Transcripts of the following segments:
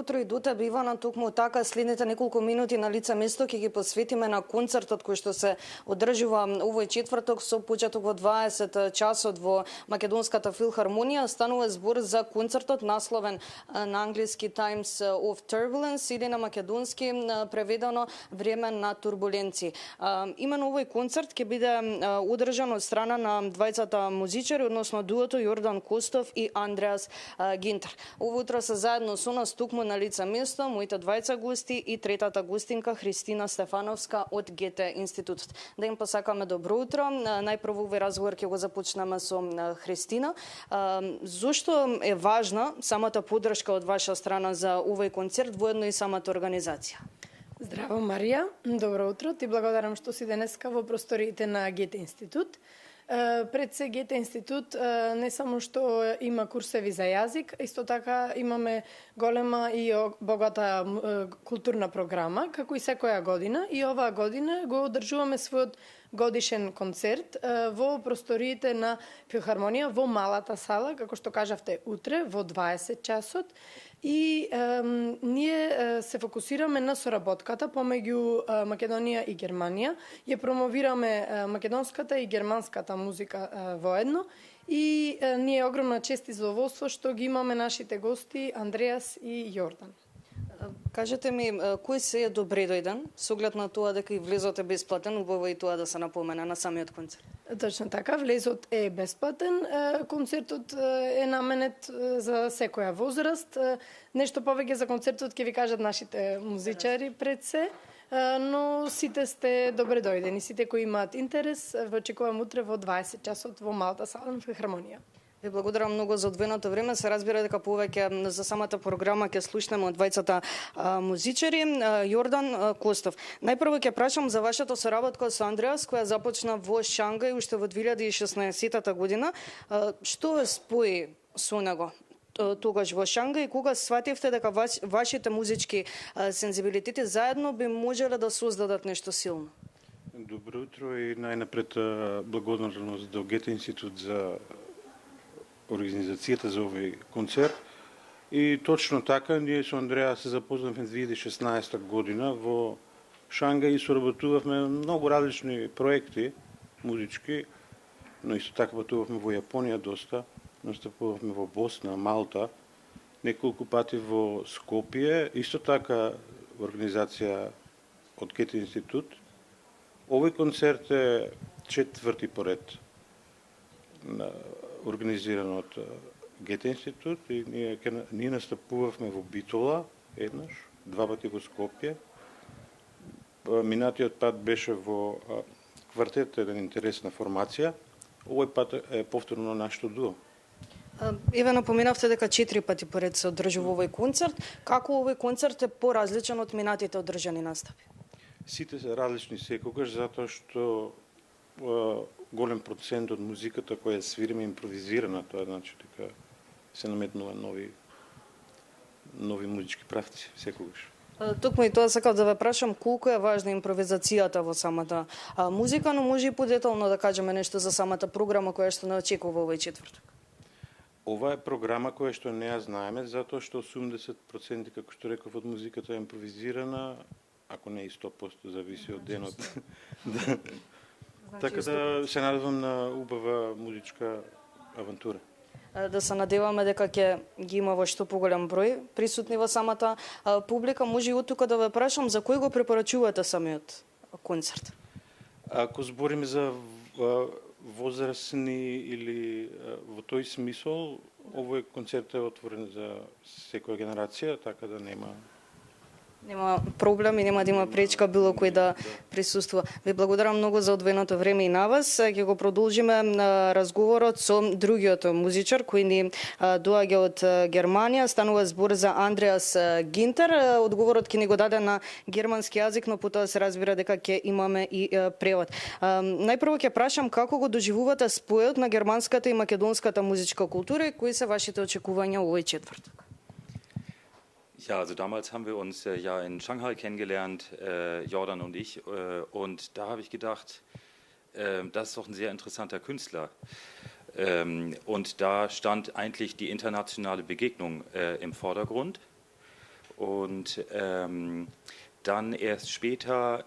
утро и до тебе, Ивана. Токму така следните неколку минути на лице место ќе ги посветиме на концертот кој што се одржува овој четврток со почеток во 20 часот во Македонската филхармонија. Станува збор за концертот насловен на англиски Times of Turbulence или на македонски преведено Време на турбуленции. Именно овој концерт ќе биде одржан од страна на двајцата музичари, односно дуото Јордан Костов и Андреас Гинтер. Ово утро се заедно со нас тукму на лице место моите двајца гости и третата гостинка Христина Стефановска од Гете институтот. Да им посакаме добро утро. Најпрво овој разговор ќе го започнеме со Христина. Зошто е важна самата поддршка од ваша страна за овој концерт, воедно и самата организација? Здраво, Марија. Добро утро. Ти благодарам што си денеска во просториите на Гете институт. Пред се Гете институт не само што има курсеви за јазик, исто така имаме голема и богата културна програма, како и секоја година. И оваа година го одржуваме својот годишен концерт во просториите на филхармонија во малата сала, како што кажавте, утре во 20 часот. И ние се фокусираме на соработката помеѓу Македонија и Германија. Ја промовираме македонската и германската музика воедно. И ние е огромна чест и задоволство што ги имаме нашите гости Андреас и Јордан. Кажете ми, кој се е добре дојден, со оглед на тоа дека и влезот е бесплатен, убаво и тоа да се напомена на самиот концерт? Точно така, влезот е бесплатен, концертот е наменет за секоја возраст. Нешто повеќе за концертот ќе ви кажат нашите музичари пред се, но сите сте добре дојдени, сите кои имаат интерес, ве очекувам утре во 20 часот во малата сала на филхармонија. Ви благодарам многу за одвоеното време. Се разбира дека повеќе за самата програма ќе слушнеме од двајцата музичари. Јордан Костов. Најпрво ќе прашам за вашата соработка со Андреас, која започна во Шангај уште во 2016 година. Што ве спои со него тогаш во Шангај и кога свативте дека вашите музички сензибилитети заедно би можеле да создадат нешто силно? Добро утро и најнапред благодарност до Гете институт за организацијата за овој концерт. И точно така, ние со Андреа се запознавме 2016 година во Шангај и соработувавме многу различни проекти музички, но исто така патувавме во Јапонија доста, настапувавме во Босна, Малта, неколку пати во Скопје, исто така организација од Гете институт. Овој концерт е четврти поред организиран од Гете институт и ние настапувавме во Битола еднаш, два пати во Скопје. Минатиот пат беше во квартет, една интересна формација. Овој пат е повторно нашето дуо. Еве напоменавте дека 4 пати поред се одржува овој концерт. Како овој концерт е поразличен од минатите одржани настапи? Сите се различни секогаш, затоа што голем процент од музиката која свириме импровизирана, тоа значи дека се наметнува нови музички правци секогаш. Токму и тоа сакав да ве прашам колку е важна импровизацијата во самата музика, но може и подетално да кажеме нешто за самата програма која што не очекува овој четврток. Ова е програма која што не ја знаеме, затоа што 80%, како што реков, од музиката е импровизирана, ако не и 100% зависи од денот. Така да се надевам на убава музичка авантура. Да се надеваме дека ќе ги има во што поголем број присутни во самата публика. Може и од тука да ве прашам за кој го препорачувате самиот концерт? Ако збориме за возрастни или во тој смисол, овој концерт е отворен за секоја генерација, така да нема проблем и нема да има пречка било кој да присуствува. Ви благодарам многу за одвоеното време и на вас. Ќе го продолжиме разговорот со другиот музичар кој ни доаѓа од Германија. Станува збор за Андреас Гинтер. Одговорот ќе ни го даде на германски јазик, но потоа се разбира дека ќе имаме и превод. Најпрво ќе прашам како го доживувате спојот на германската и македонската музичка култура и кои се вашите очекувања овој четврток? Ja, also damals haben wir uns ja in Shanghai kennengelernt, Jordan und ich, und da habe ich gedacht, das ist doch ein sehr interessanter Künstler. Und da stand eigentlich die internationale Begegnung im Vordergrund. Und dann erst später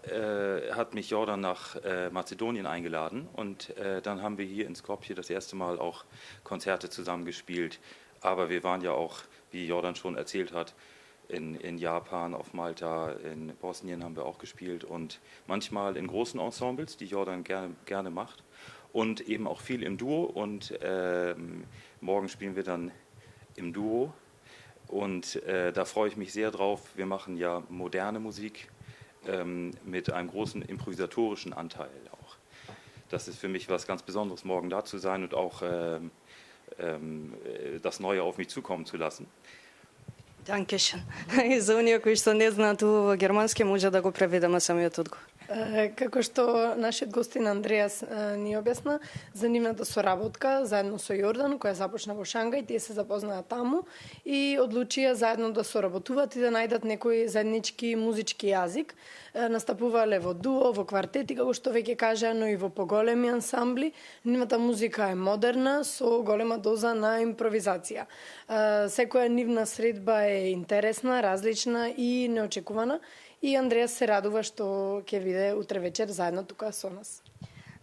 hat mich Jordan nach Mazedonien eingeladen und dann haben wir hier in Skopje das erste Mal auch Konzerte zusammengespielt. Aber wir waren ja auch, wie Jordan schon erzählt hat, in Japan, auf Malta, in Bosnien haben wir auch gespielt und manchmal in großen Ensembles, die Jordan gerne macht und eben auch viel im Duo und morgen spielen wir dann im Duo und da freue ich mich sehr drauf. Wir machen ja moderne Musik mit einem großen improvisatorischen Anteil auch. Das ist für mich was ganz Besonderes, morgen da zu sein und auch das Neue auf mich zukommen zu lassen. Данкешен. И за оние кои што не знаат во германски може да го преведеме самиот одговор. Како што нашиот гостин Андреас ни објасна, за нивната соработка заедно со Јордан, која започна во Шангај, тие се запознаат таму и одлучија заедно да соработуваат и да најдат некој заеднички музички јазик. Настапувале во дуо, во квартети, како што веќе кажа, но и во поголеми ансамбли. Нивната музика е модерна, со голема доза на импровизација. Секоја нивна средба е интересна, различна и неочекувана. И Андреас се радува што ќе биде утре вечер заедно тука со нас.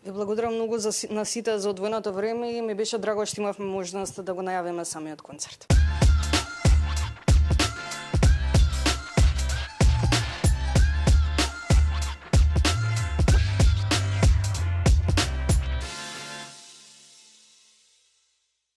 Ви благодарам многу на сите за одвоеното време и ми беше драго што имавме можност да го најавиме самиот концерт.